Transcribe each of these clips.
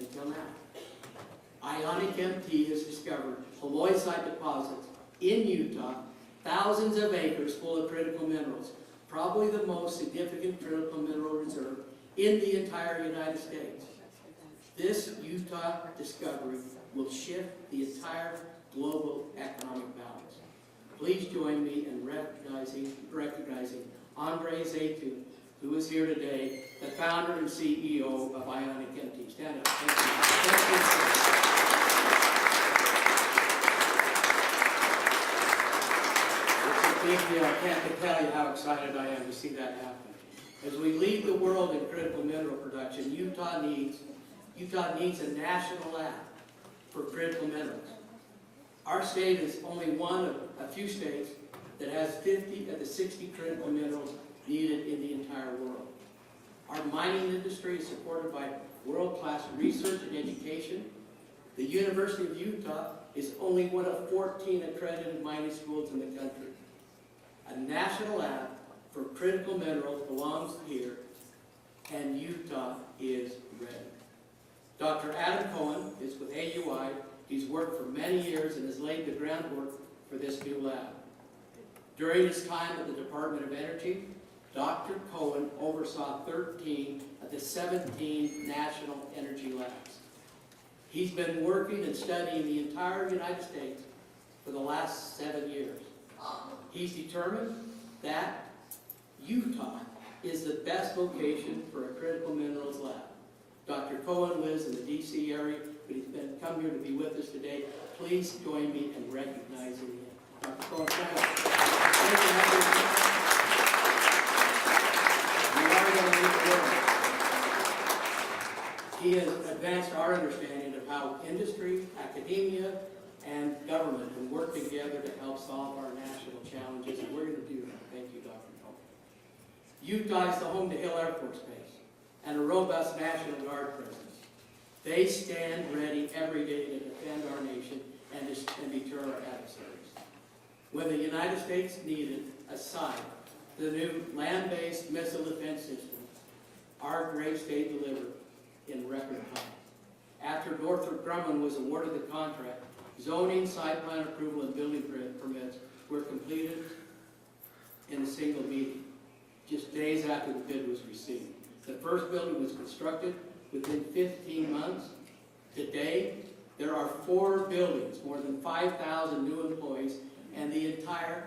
until now. Ionic MT has discovered halloysite deposits in Utah, thousands of acres full of critical minerals, probably the most significant critical mineral reserve in the entire United States. This Utah discovery will shift the entire global economic balance. Please join me in recognizing Andre Zaytoun, who is here today, the founder and CEO of Ionic MT. Stand up. Thank you. Thank you. It's a big deal. I can't tell you how excited I am to see that happen. As we lead the world in critical mineral production, Utah needs a national lab for critical minerals. Our state is only one of a few states that has 50 of the 60 critical minerals needed in the entire world. Our mining industry is supported by world-class research and education. The University of Utah is only one of 14 accredited mining schools in the country. A national lab for critical minerals belongs here, and Utah is ready. Dr. Adam Cohen is with AUI. He's worked for many years and has laid the groundwork for this new lab. During his time at the Department of Energy, Dr. Cohen oversaw 13 of the 17 national energy labs. He's been working and studying the entire United States for the last 7 years. He's determined that Utah is the best location for a critical minerals lab. Dr. Cohen lives in the D.C. area, but he's come here to be with us today. Please join me in recognizing him. Dr. Cohen, thank you for having us. He has advanced our understanding of how industry, academia, and government can work together to help solve our national challenges, and we're going to do that. Thank you, Dr. Cohen. Utah is the home to Hill Air Force Base and a robust National Guard presence. They stand ready every day to defend our nation and deter our adversaries. When the United States needed a site, the new land-based missile defense system, our great state delivered in record time. After Northrop Grumman was awarded the contract, zoning, site plan approval, and building permits were completed in a single meeting, just days after the bid was received. The first building was constructed within 15 months. Today, there are 4 buildings, more than 5,000 new employees, and the entire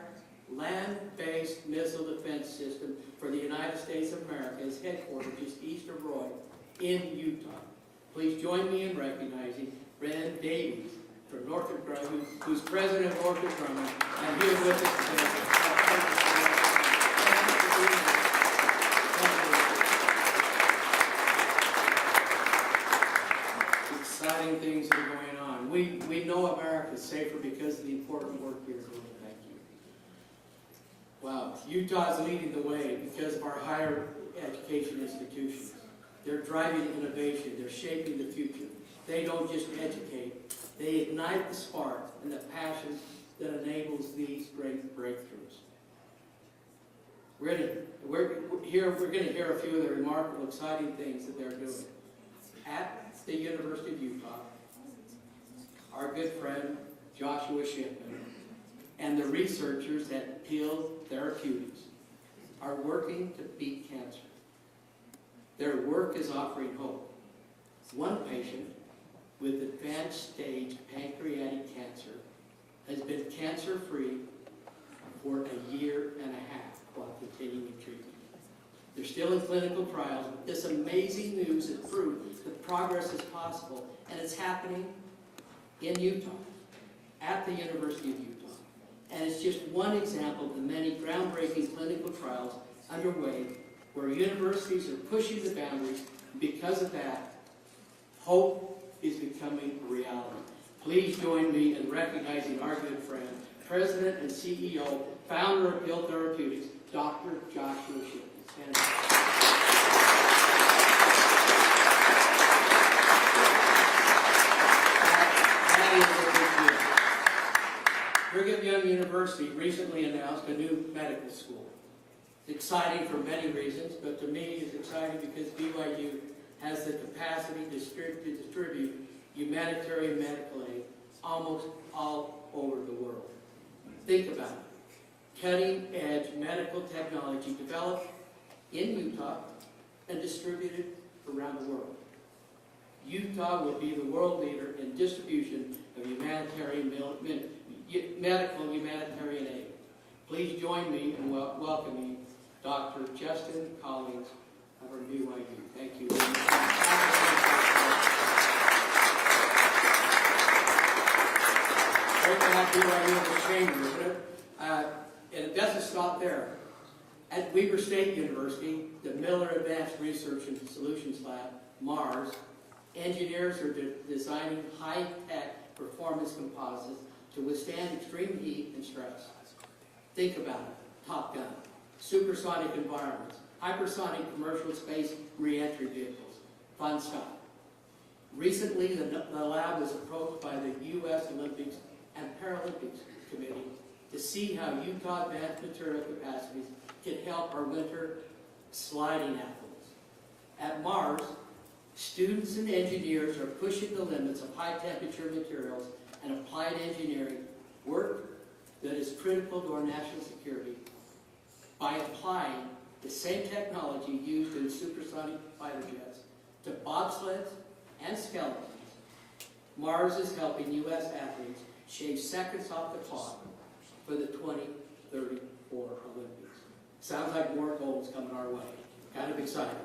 land-based missile defense system for the United States of America is headquartered just east of Roy in Utah. Please join me in recognizing Ren Davies from Northrop Grumman, who's president of Northrop Grumman, and he is with us today. Exciting things are going on. We know America is safer because of the important work you're doing. Thank you. Wow, Utah is leading the way because of our higher education institutions. They're driving innovation. They're shaping the future. They don't just educate. They ignite the spark and the passion that enables these great breakthroughs. We're going to hear a few of the remarkable, exciting things that they're doing. At the University of Utah, our good friend Joshua Shipman and the researchers at Peel Therapeutics are working to beat cancer. Their work is offering hope. One patient with advanced stage pancreatic cancer has been cancer-free for a year and a half while continuing treatment. They're still in clinical trials, but this amazing news is proof that progress is possible, and it's happening in Utah, at the University of Utah. And it's just one example of the many groundbreaking clinical trials underway where universities are pushing the boundaries. Because of that, hope is becoming a reality. Please join me in recognizing our good friend, President and CEO, founder of Peel Therapeutics, Dr. Joshua Shipman. Stand up. Brigham Young University recently announced a new medical school. It's exciting for many reasons, but to me it's exciting because BYU has the capacity capacity to distribute humanitarian medical aid almost all over the world. Think about it. Cutting-edge medical technology developed in Utah and distributed around the world. Utah will be the world leader in distribution of medical humanitarian aid. Please join me in welcoming Dr. Justin Collins of our BYU. Thank you. Great to have BYU in the chamber, isn't it? And it doesn't stop there. At Weber State University, the Miller Advanced Research and Solutions Lab, MARS, engineers are designing high-tech performance composites to withstand extreme heat and stress. Think about it. Top Gun, supersonic environments, hypersonic commercial space re-entry vehicles. Fun stuff. Recently, the lab was approached by the U.S. Olympics and Paralympics Committee to see how Utah advanced material capacities can help our winter sliding athletes. At Mars, students and engineers are pushing the limits of high-temperature materials and applied engineering work that is critical to our national security by applying the same technology used in supersonic fighter jets to bobsleds and skeletons. Mars is helping U.S. athletes shave seconds off the clock for the 2034 Olympics. Sounds like more gold is coming our way. Kind of excited.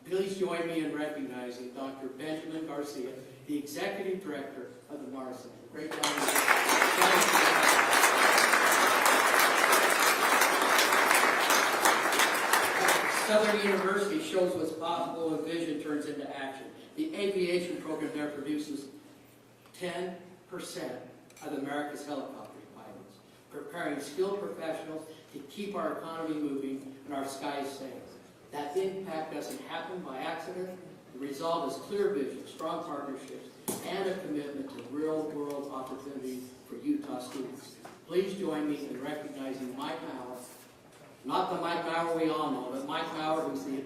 Please join me in recognizing Dr. Benjamin Garcia, the Executive Director of the Mars Center. Great job. Southern University shows what's possible when vision turns into action. The aviation program there produces 10% of America's helicopter pilots, preparing skilled professionals to keep our economy moving and our skies safe. That impact doesn't happen by accident. The result is clear vision, strong partnerships, and a commitment to real-world opportunities for Utah students. Please join me in recognizing Mike Maurer. Not the Mike Maurer we all know, but Mike Maurer, who's the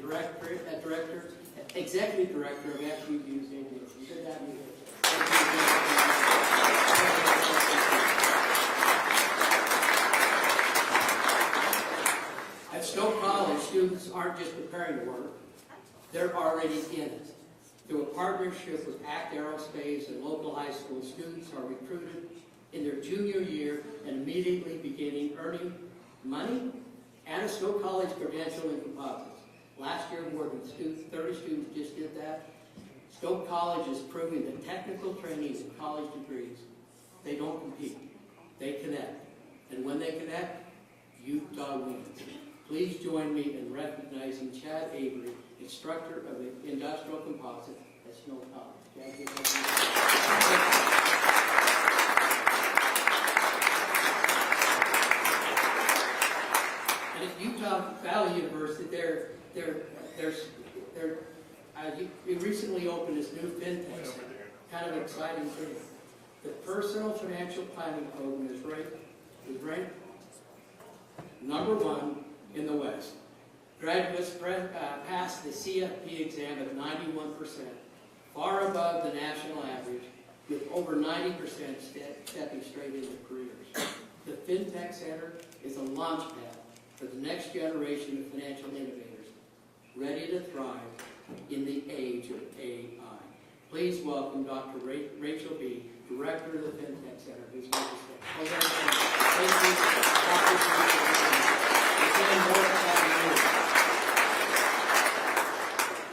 Executive Director of FUU's Aviation. Good to have you here. At Stowe College, students aren't just preparing to work, they're already in it. Through a partnership with ACT Aerospace and local high school, students are recruited in their junior year and immediately beginning earning money and a Stowe College credential in composites. Last year, more than 30 students just did that. Stowe College is proving that technical trainees and college degrees, they don't compete, they connect. And when they connect, Utah wins. Please join me in recognizing Chad Avery, instructor of the Industrial Composite at Stowe College. And at Utah Valley University, we recently opened this new FinTech, kind of exciting thing. The Personal Financial Planning Program is ranked #1 in the West. Graduates passed the CFP exam at 91%, far above the national average, with over 90% stepping straight into careers. The FinTech Center is a launchpad for the next generation of financial innovators, ready to thrive in the age of AI. Please welcome Dr. Rachel B., Director of the FinTech Center, who's with us today. Thank you, Dr.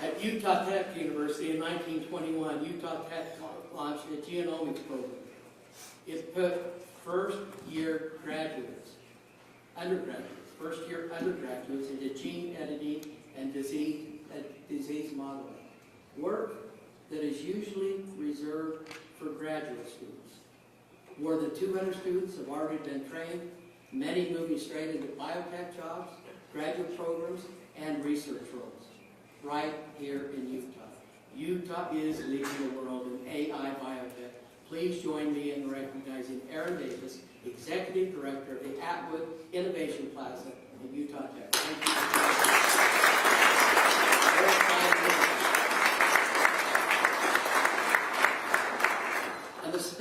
At Utah Tech University in 1921, Utah Tech launched a genomics program. It put first-year undergraduates into gene editing and disease modeling, work that is usually reserved for graduate students. More than 200 students have already been trained, many moving straight into biotech jobs, graduate programs, and research roles, right here in Utah. Utah is leading the world in AI biotech. Please join me in recognizing Aaron Davis, Executive Director of the Atwood Innovation Plaza in Utah Tech. Thank you.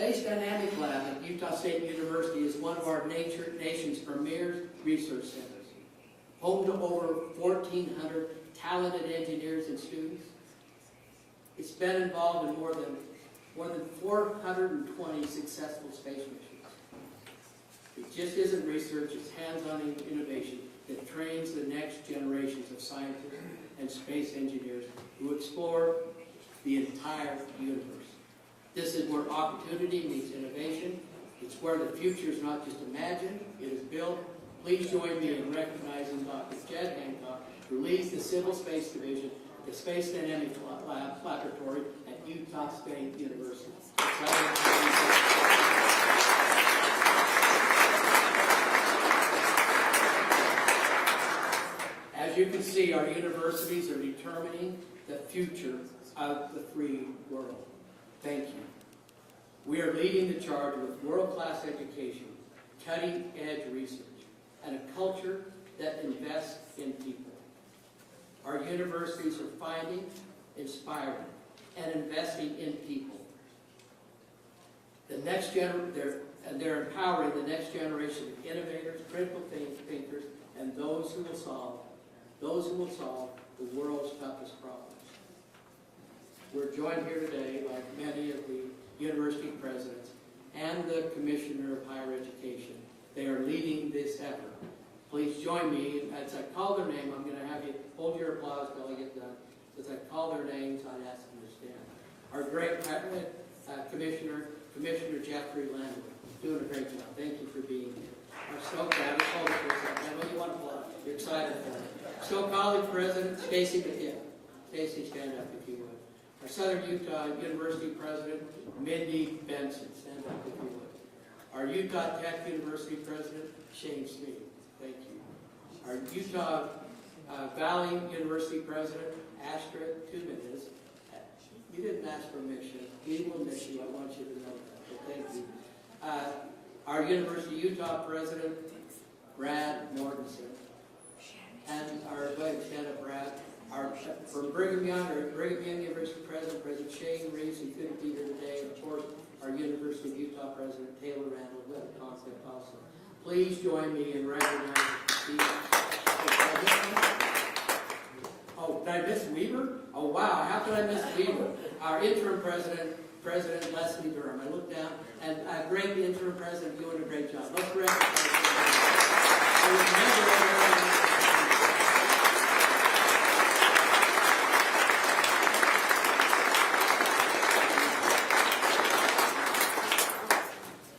Space Dynamic Lab at Utah State University is one of our nation's premier research centers, home to over 1,400 talented engineers and students. It's been involved in more than 420 successful space missions. It just isn't research, it's hands-on innovation that trains the next generations of scientists and space engineers who explore the entire universe. This is where opportunity meets innovation. It's where the future is not just imagined, it is built. Please join me in recognizing Dr. Jed Hancock, who leads the Civil Space Division at the Space Dynamics Laboratory at Utah State University. As you can see, our universities are determining the future of the free world. Thank you. We are leading the charge with world-class education, cutting-edge research, and a culture that invests in people. Our universities are finding, inspiring, and investing in people. They're empowering the next generation of innovators, critical thinkers, and those who will solve the world's toughest problems. We're joined here today by many of the university presidents and the Commissioner of Higher Education. They are leading this effort. Please join me. As I call their name, I'm going to have you hold your applause till I get done. As I call their names, I'd ask them to stand. Our great Commissioner Jeffrey Landry, doing a great job. Thank you for being here. Our Snow College, hold it for a second. I know you want to applaud. You're excited for it. Snow College President Stacy McKibb. Stacy, stand up if you would. Our Southern Utah University President Mindy Benson. Stand up if you would. Our Utah Tech University President Shane Smead. Thank you. Our Utah Valley University President Astrid Tuminez. You didn't ask permission. He will miss you. I want you to know that. But thank you. Our University of Utah President Brad Mortensen. And our stand up, Brad. From Brigham Young University President Shane Reeves, who couldn't be here today. Of course, our University of Utah President Taylor Randall with the concept also. Please join me in recognizing Steve. Oh, did I miss Weaver? Oh, wow, how could I miss Weaver? Our interim president, President Leslie Durham. I looked down, and a great interim president doing a great job. Let's recognize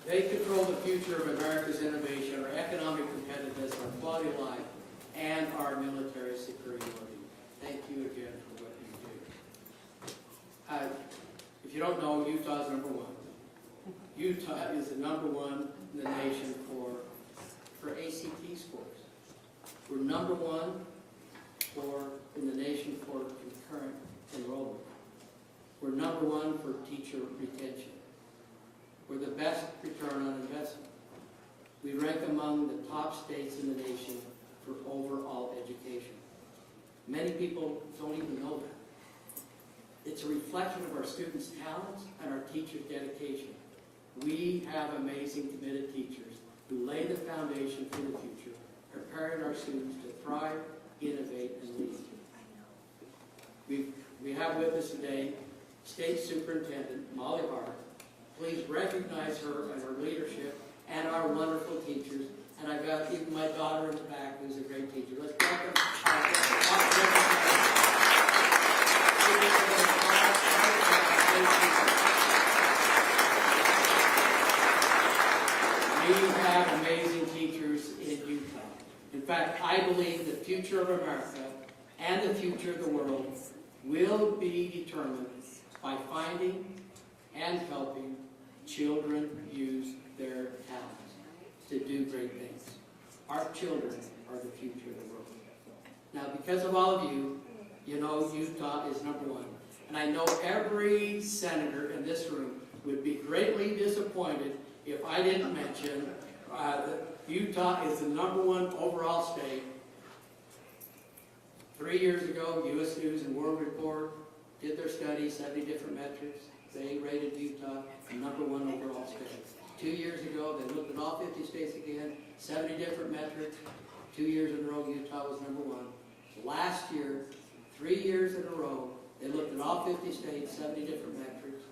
They control the future of America's innovation, our economic competitiveness, our quality of life, and our military superiority. Thank you again for what you do. If you don't know, Utah's number one. Utah is the number one in the nation for ACT scores. We're number one in the nation for concurrent enrollment. We're number one for teacher retention. We're the best return on investment. We rank among the top states in the nation for overall education. Many people don't even know that. It's a reflection of our students' talents and our teachers' dedication. We have amazing, committed teachers who lay the foundation for the future, preparing our students to thrive, innovate, and lead. We have with us today State Superintendent Molly Hart. Please recognize her and her leadership and our wonderful teachers. And I've got even my daughter in the back who's a great teacher. Let's welcome We have amazing teachers in Utah. In fact, I believe the future of America and the future of the world will be determined by finding and helping children use their talents to do great things. Our children are the future of the world. Now, because of all of you, you know Utah is number one. And I know every senator in this room would be greatly disappointed if I didn't mention that Utah is the number one overall state. 3 years ago, U.S. News and World Report did their study, 70 different metrics. they rated Utah number one overall state. 2 years ago, they looked at all 50 states again, 70 different metrics. 2 years in a row, Utah was number one. Last year, 3 years in a row, they looked at all 50 states, 70 different metrics.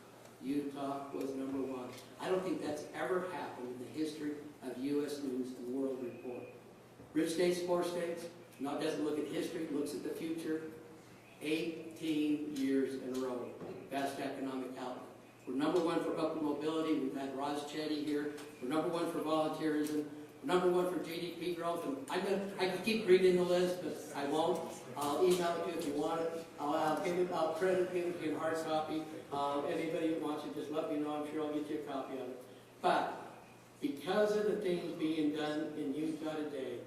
Utah was number one. I don't think that's ever happened in the history of U.S. News and World Report. Rich states, poor states, doesn't look at history, looks at the future. 18 years in a row, best economic outlook. We're number one for upward mobility. We've had Roz Chetty here. We're number one for volunteerism. We're number one for GDP growth. And I could keep reading the list, but I won't. I'll email it to you if you want it. I'll print it, give it to you in hard copy. Anybody who wants it, just let me know. I'm sure I'll get you a copy of it. But because of the things being done in Utah today,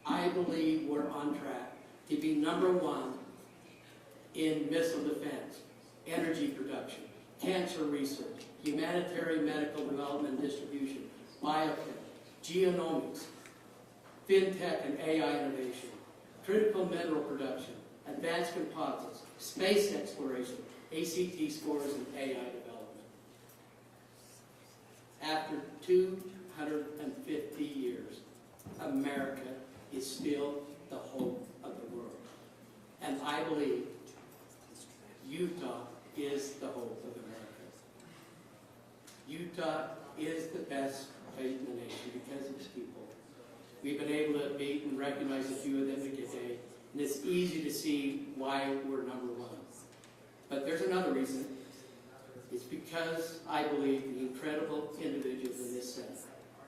I believe we're on track to be number one in missile defense, energy production, cancer research, humanitarian medical development and distribution, biotech, genomics, fintech and AI innovation, critical mineral production, advanced composites, space exploration, ACT scores, and AI development. After 250 years, America is still the hope of the world. And I believe Utah is the hope of America. Utah is the best state in the nation because of its people. We've been able to meet and recognize a few of them today, and it's easy to see why we're number one. But there's another reason. It's because I believe the incredible individuals in this Senate,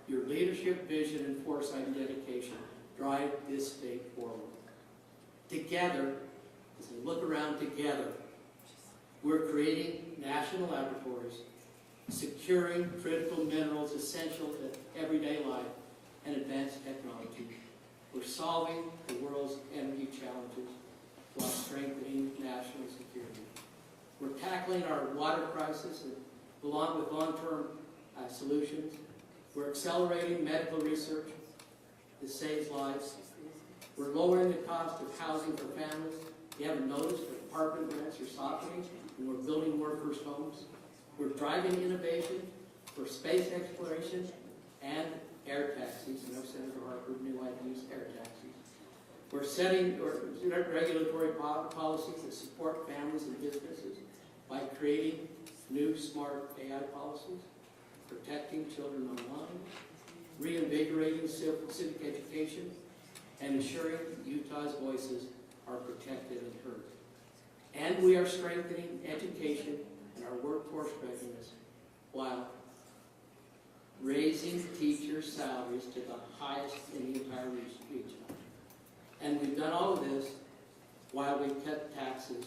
your leadership, vision, and foresight and dedication drive this state forward. Together, as we look around together, we're creating national laboratories, securing critical minerals essential to everyday life and advanced technology. We're solving the world's energy challenges while strengthening national security. We're tackling our water crisis along with long-term solutions. We're accelerating medical research that saves lives. We're lowering the cost of housing for families. If you haven't noticed, the apartment rents are softening, and we're building more first homes. We're driving innovation for space exploration and air taxis. I know Senator Harper knew I'd use air taxis. We're setting regulatory policies that support families and businesses by creating new smart AI policies, protecting children online, reinvigorating civic education, and ensuring Utah's voices are protected and heard. And we are strengthening education and our workforce readiness while raising teachers' salaries to the highest in the entire region. And we've done all of this while we cut taxes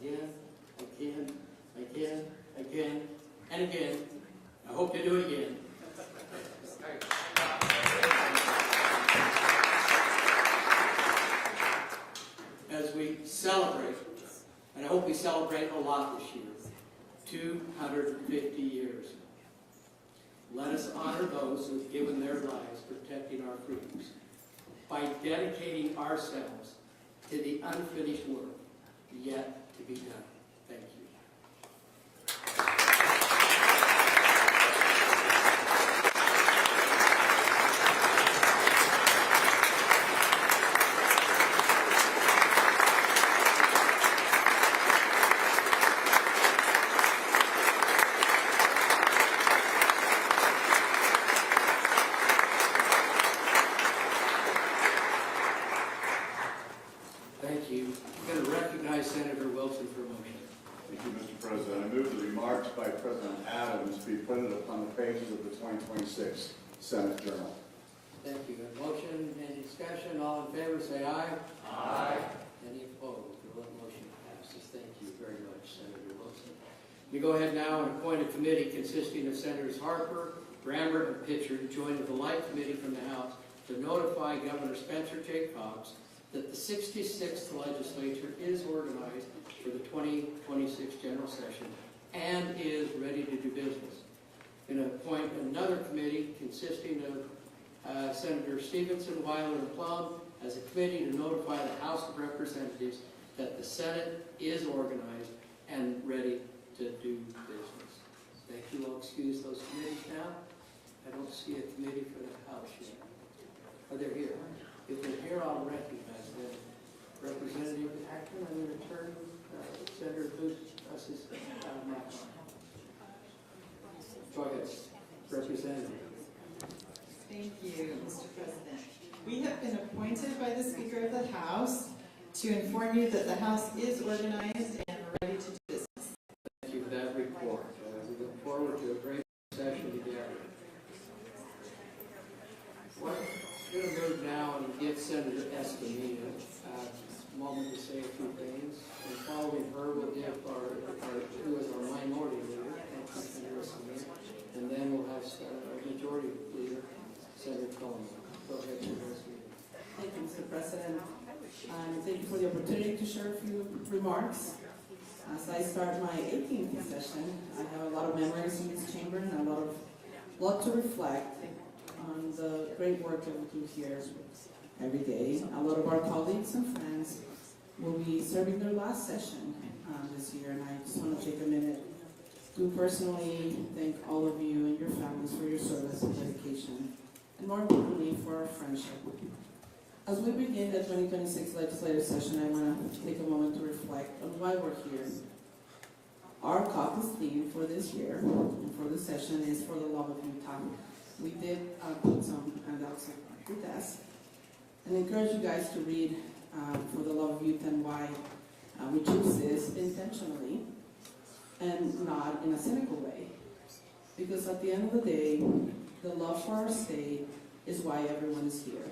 again, and again. I hope to do it again. As we celebrate, and I hope we celebrate a lot this year, 250 years. Let us honor those who have given their lives protecting our freedoms by dedicating ourselves to the unfinished work yet to be done. Thank you. Thank you. I'm going to recognize Senator Wilson for a motion. Thank you, Mr. President. I move the remarks by President Adams be printed upon the pages of the 2026 Senate Journal. Thank you. A motion, any discussion? All in favor, say aye. Aye. Any opposed? The motion passes. Thank you very much, Senator Wilson. We go ahead now and appoint a committee consisting of Senators Harper, Brammer, and Pitcher to join with the Light Committee from the House to notify Governor Spencer J. Cox that the 66th legislature is organized for the 2026 general session and is ready to do business. And appoint another committee consisting of Senator Stevenson, Weiler, and Plum as a committee to notify the House of Representatives that the Senate is organized and ready to do business. excuse those committees now. I don't see a committee for the House yet. Oh, they're here. If they're here, I'll recognize them. Representative Acton, I'm going to turn Senator Booth's assistant Matt. Go ahead, Representative. Thank you, Mr. President. We have been appointed by the Speaker of the House to inform you that the House is organized and ready to do business. Thank you for that report. We look forward to a great session together. Well, I'm going to move now and give Senator Escamilla a moment to say a few things. And following her, we'll give who is our minority leader, Senator Escamilla, and then we'll have our majority leader, Senator Coleman. Go ahead, Senator Escamilla. Thank you, Mr. President. Thank you for the opportunity to share a few remarks. As I start my 18th session, I have a lot of memories in this chamber and a lot to reflect on the great work that we do here every day. A lot of our colleagues and friends will be serving their last session this year, and I just want to take a minute to personally thank all of you and your families for your service and dedication, and more importantly, for our friendship. As we begin the 2026 legislative session, I want to take a moment to reflect on why we're here. Our caucus theme for this year and for this session is For the Love of Utah. We did put some handouts on your desk and encourage you guys to read For the Love of Utah and why we choose this intentionally and not in a cynical way. Because at the end of the day, the love for our state is why everyone is here.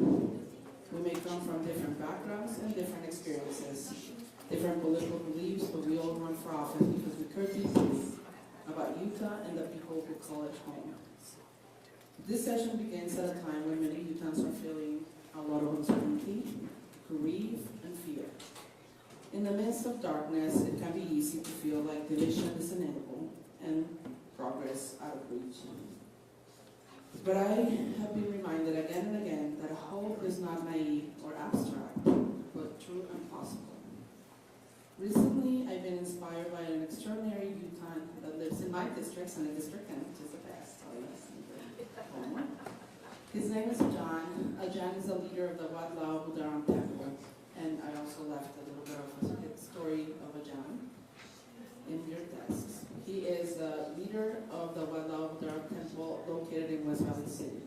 We may come from different backgrounds and different experiences, different political beliefs, but we all run for office because we care deeply about Utah and the people who call it home. This session begins at a time when many Utahns are feeling a lot of uncertainty, grief, and fear. In the midst of darkness, it can be easy to feel like division is inevitable and progress out of reach. But I have been reminded again and again that hope is not naive or abstract, but true and possible. Recently, I've been inspired by an extraordinary Utah that lives in my district, Senate District 10, which is the best. His name is John. John is the leader of the Wadlaw Budaram Temple, and I also left a little bit of a story of John in your desks. He is the leader of the Wadlaw Budaram Temple located in West Valley City.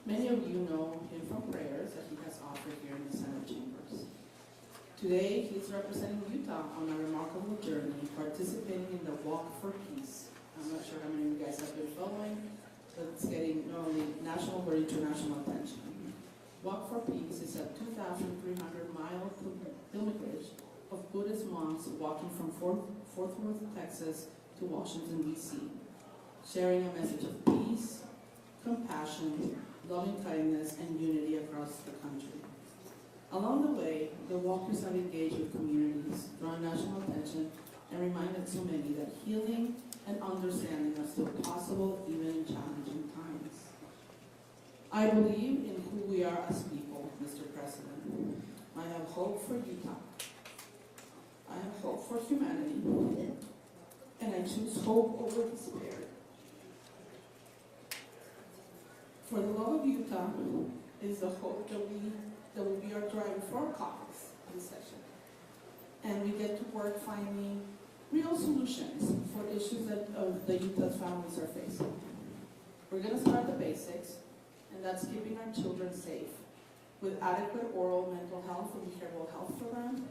Many of you know him from prayers that he has offered here in the Senate chambers. Today, he's representing Utah on a remarkable journey, participating in the Walk for Peace. I'm not sure how many of you guys have been following, but it's getting not only national but international attention. Walk for Peace is a 2,300-mile pilgrimage of Buddhist monks walking from Fort Worth, Texas to Washington, D.C., sharing a message of peace, compassion, loving kindness, and unity across the country. Along the way, the walkers have engaged with communities, drawn national attention, and reminded so many that healing and understanding are still possible even in challenging times. I believe in who we are as people, Mr. President. I have hope for Utah. I have hope for humanity. And I choose hope over despair. For the love of Utah is the hope that will be our driver for our caucus this session. And we get to work finding real solutions for issues that the Utah families are facing. We're going to start the basics, and that's keeping our children safe with adequate oral, mental health, and behavioral health for them,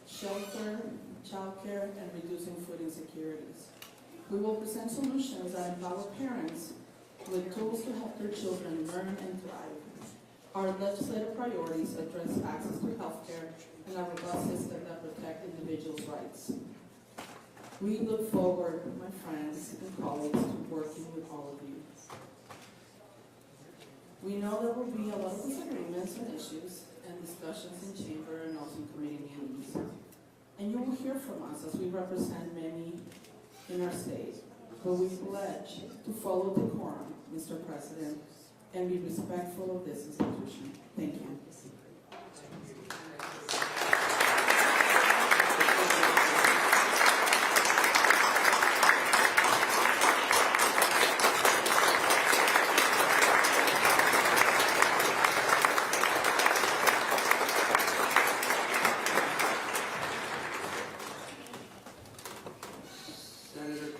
shelter, childcare, and reducing food insecurities. We will present solutions that empower parents with tools to help their children learn and thrive. Our legislative priorities address access to healthcare and a robust system that protects individuals' rights. We look forward, my friends and colleagues, to working with all of you. We know there will be a lot of disagreements and issues and discussions in chamber and also in committee meetings. And you will hear from us as we represent many in our state. But we pledge to follow decorum, Mr. President, and be respectful of this institution. Thank you.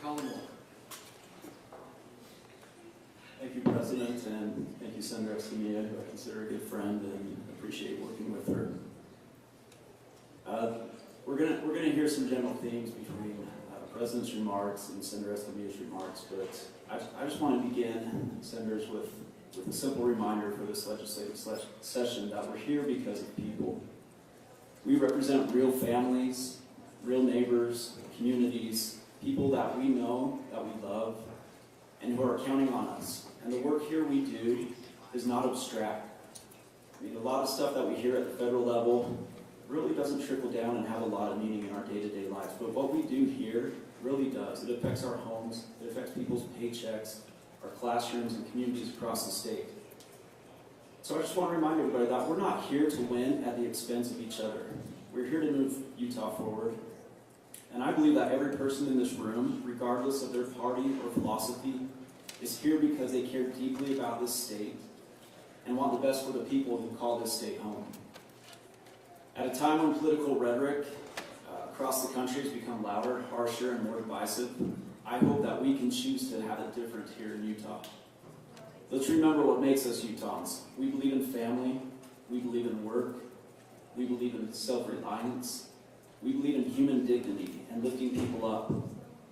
Collmore. Thank you, President, and thank you, Senator Escamilla, who I consider a good friend and appreciate working with her. We're gonna hear some general themes between the President's remarks and Senator Escamilla's remarks, but I just want to begin, Senators, with a simple reminder for this legislative session that we're here because of people. We represent real families, real neighbors, communities, people that we know, that we love, and who are counting on us. And the work here we do is not abstract. I mean, a lot of stuff that we hear at the federal level really doesn't trickle down and have a lot of meaning in our day-to-day lives. But what we do here really does. It affects our homes, it affects people's paychecks, our classrooms and communities across the state. So I just want to remind everybody that we're not here to win at the expense of each other. We're here to move Utah forward. And I believe that every person in this room, regardless of their party or philosophy, is here because they care deeply about this state and want the best for the people who call this state home. At a time when political rhetoric across the country has become louder, harsher, and more divisive, I hope that we can choose to have it different here in Utah. Let's remember what makes us Utahns. We believe in family, we believe in work, we believe in self-reliance, we believe in human dignity and lifting people up,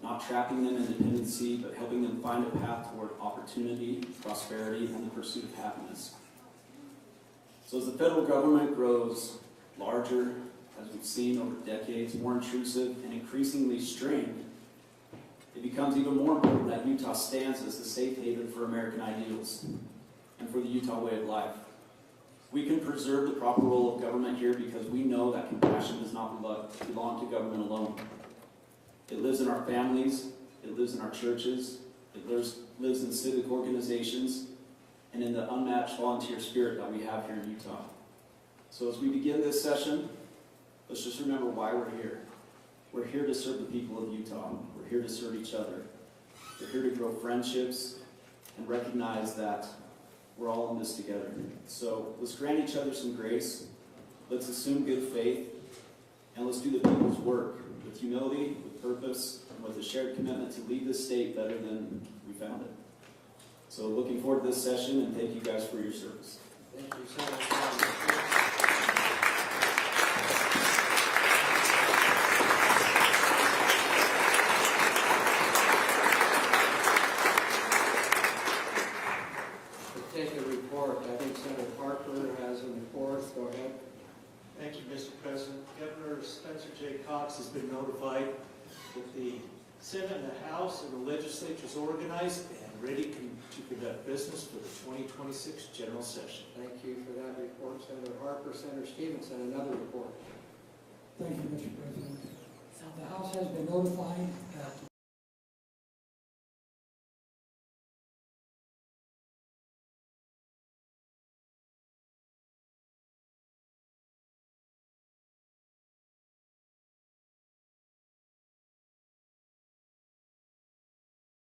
not trapping them in dependency, but helping them find a path toward opportunity, prosperity, and the pursuit of happiness. So as the federal government grows larger, as we've seen over decades, more intrusive and increasingly strained, it becomes even more important that Utah stands as the safe haven for American ideals and for the Utah way of life. We can preserve the proper role of government here because we know that compassion does not belong to government alone. It lives in our families, it lives in our churches, it lives in civic organizations, and in the unmatched volunteer spirit that we have here in Utah. So as we begin this session, let's just remember why we're here. We're here to serve the people of Utah. We're here to serve each other. We're here to grow friendships and recognize that we're all in this together. So let's grant each other some grace. Let's assume good faith. And let's do the people's work with humility, with purpose, and with a shared commitment to lead this state better than we found it. So looking forward to this session, and thank you guys for your service. Thank you, Senator. Take a report. I think Senator Parker has a report. Go ahead. Thank you, Mr. President. Governor Spencer J. Cox has been notified that the Senate and the House and the legislature is organized and ready to conduct business for the 2026 general session. Thank you for that report, Senator Harper. Senator Stevenson, another report. Thank you, Mr. President. The House has been notified that